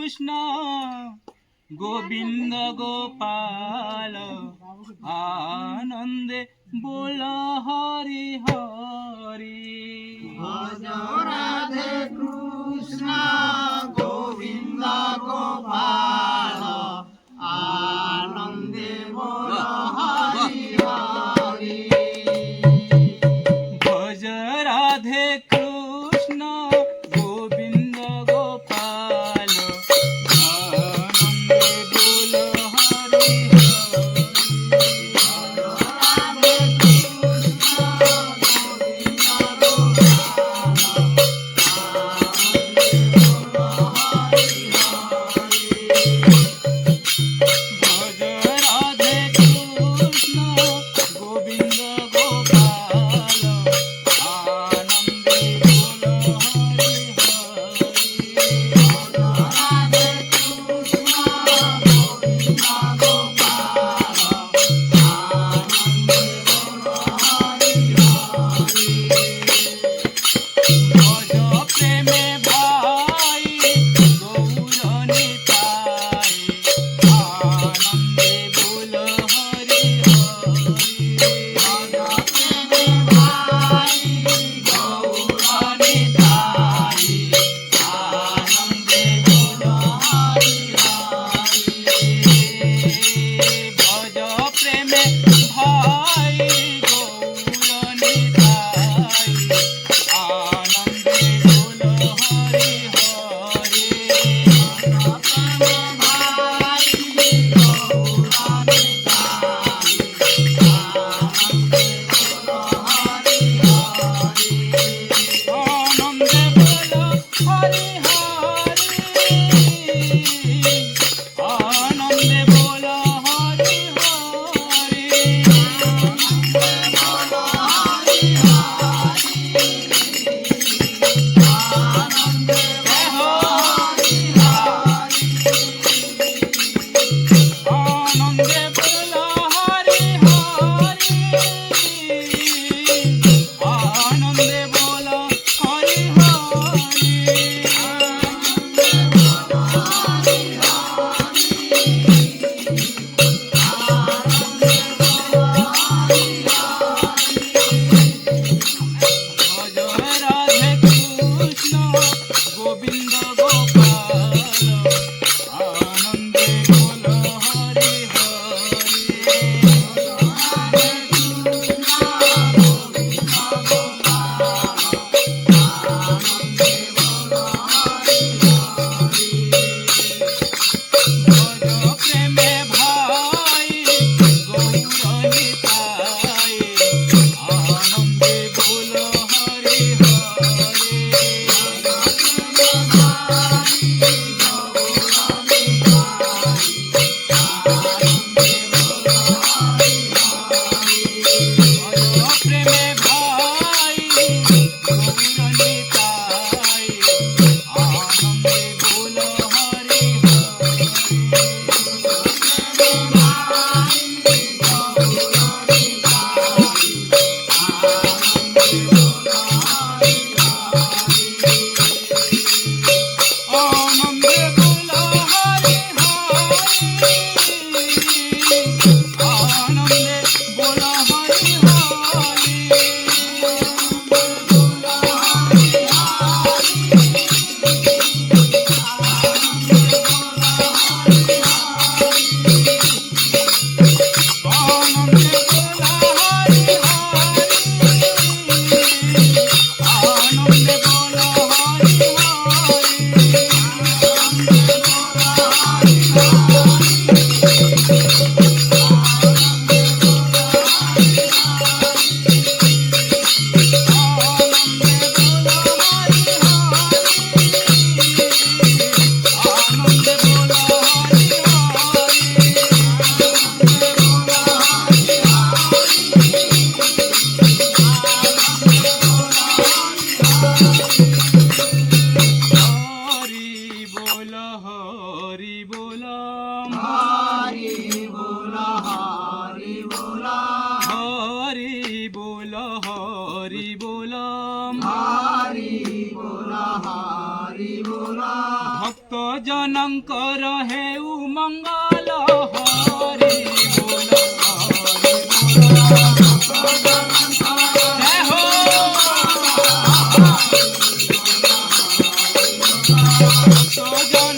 कृष्ण गोविंद गोपाल आनंदे बोल हरि हरि। भज राधे कृष्ण गोविंद गोपाल आनंदे बोल हरि हरि। भज राधे कृष्ण गोविंद गोपाल आनंदे बोल हरि भज राधे कृष्ण गोविंद गोपाल आनंदे बोल हरि भज प्रेमे भाई गौर निताई आनंदे बोल हरि भज प्रेमे भाई गौर निताई आनंदे बोल हरि आनंदे बोल हरि आनंदे बोल हरि आनंदे बोल हरि आनंदे बोल हरि भज राधे कृष्ण गोविंद गोपाल आनंदे बोल हरि भज प्रेमे भाई गौर निताई आनंदे बोल हरि भज प्रेमे भाई गौर निताई आनंदे बोल हरि आनंदे बोल हरि आनंदे बोल हरि आनंदे बोल हरि आनंदे बोल हरि भक्त सजनंकर हेऊ मंगल हरि बोल जय हो सजन